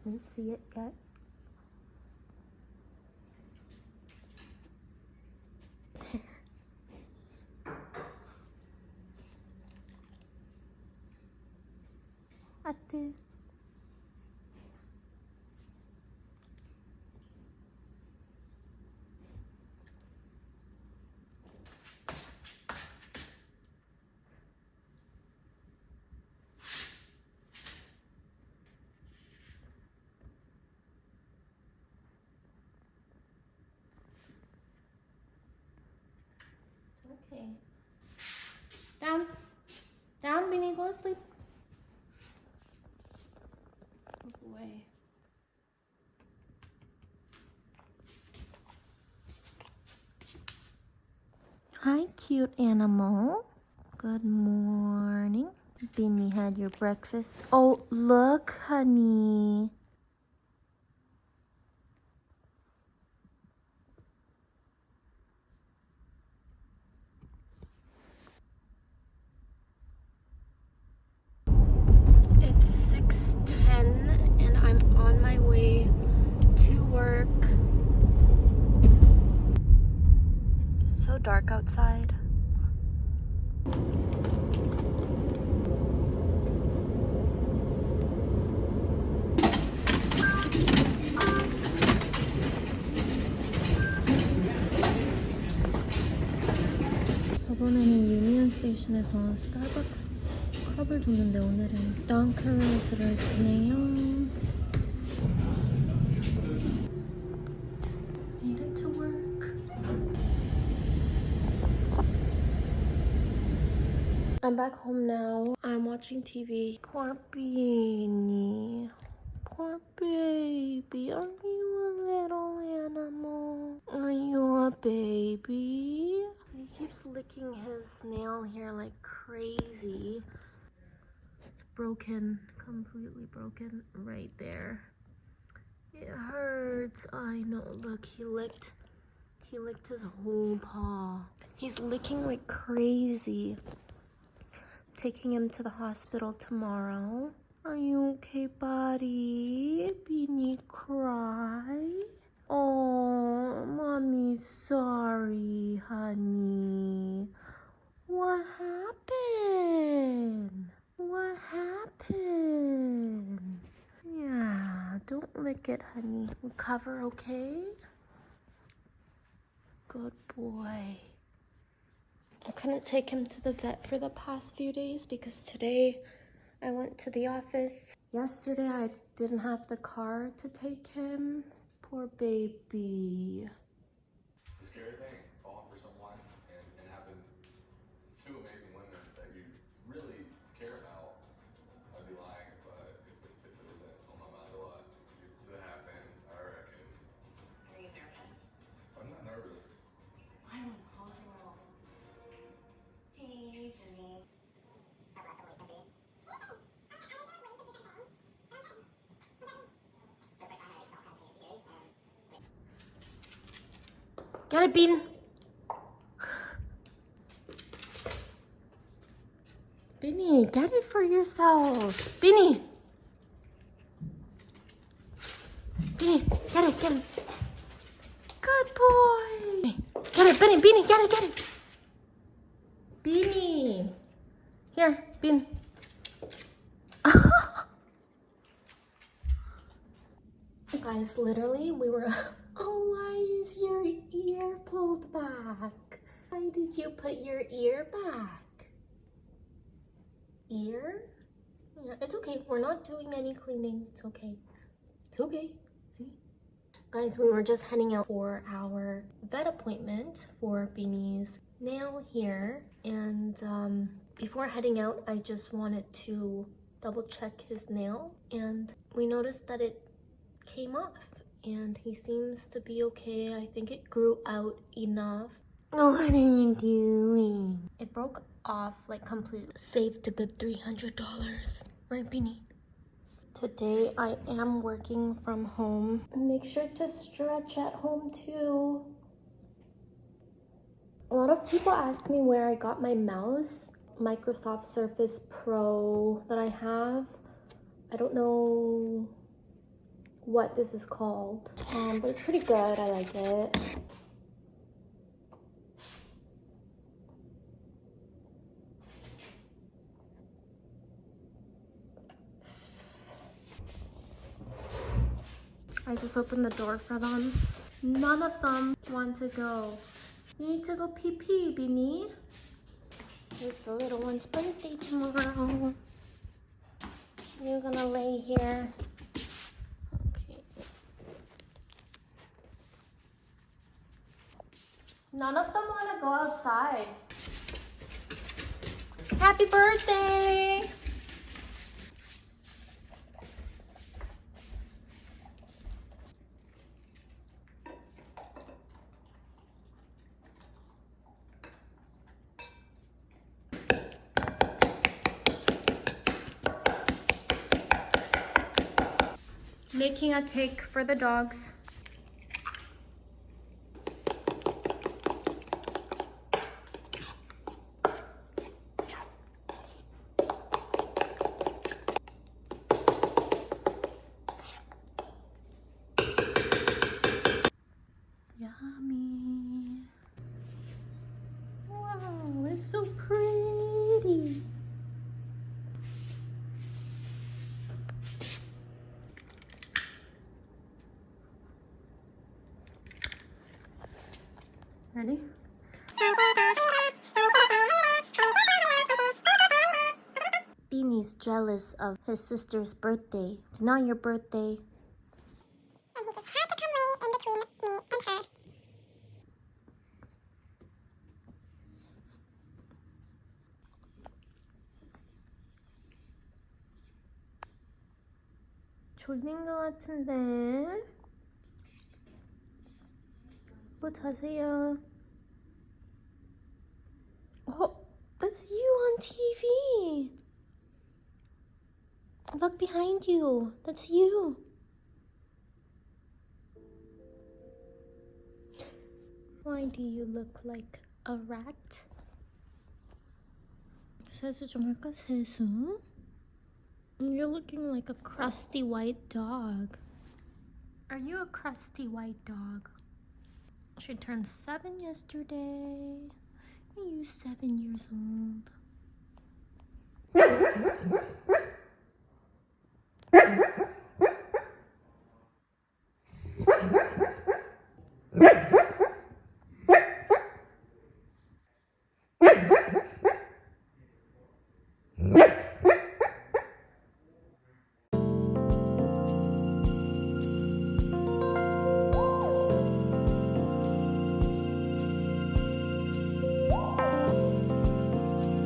Didn't see it yet. There. 아뜨. Okay. Down. Down, Beanie. Go to sleep. Look away. Hi, cute animal. Good morning. Beanie had your breakfast. Oh, look, honey. It's 6:10 and I'm on my way to work. So dark outside. 저번에는 유니언 스테이션에서 스타벅스 컵을 줬는데 오늘은 덩크로즈를 주네요. Made it to work. I'm back home now. I'm watching TV. Poor Beanie. Poor baby. Are you a little animal? Are you a baby? He keeps licking his nail here like crazy. It's broken, completely broken right there. It hurts. I know. Look, he licked his whole paw. He's licking like crazy. Taking him to the hospital tomorrow. Are you okay, buddy? Beanie cry? Oh, mommy's sorry, honey. What happened? What happened? Yeah, don't lick it, honey. Recover, okay? Good boy. I couldn't take him to the vet for the past few days because today I went to the office. Yesterday I didn't have the car to take him. Poor baby. It's a scary thing, falling for someone and having two amazing women that you really care about. I'd be lying if it isn't on my mind a lot. It's happened, I reckon. Are you nervous? I'm not nervous. I want to hold you all. Hey, Jenny. Get it, Bean. Beanie, get it for yourself. Beanie. Beanie, get it. Good boy. Get it, Beanie, get it. Beanie. Here, Bean. Guys, literally, we were... Oh, why is your ear pulled back? Why did you put your ear back? Ear? Yeah, it's okay. We're not doing any cleaning. It's okay. It's okay. See? Guys, we were just heading out for our vet appointment for Beanie's nail here. And before heading out, I just wanted to double check his nail. And we noticed that it came off. And he seems to be okay. I think it grew out enough. Oh, what are you doing? It broke off like completely. Saved a good $300. Right, Beanie? Today I am working from home. Make sure to stretch at home too. A lot of people asked me where I got my mouse. Microsoft Surface Pro that I have. I don't know what this is called. But it's pretty good. I like it. I just opened the door for them. None of them want to go. You need to go pee pee, Beanie. It's the little one's birthday tomorrow. You're gonna lay here. Okay. None of them want to go outside. Happy birthday! Making a cake for the dogs. Yummy. Wow, it's so pretty. Ready? Beanie's jealous of his sister's birthday. It's not your birthday. And he just had to come way in between me and her. 졸린 것 같은데. 뭐 자세요. Oh, that's you on TV. Look behind you. That's you. Why do you look like a rat? 세수 좀 할까? 세수? You're looking like a crusty white dog. Are you a crusty white dog? She turned 7 yesterday. Are you 7 years old?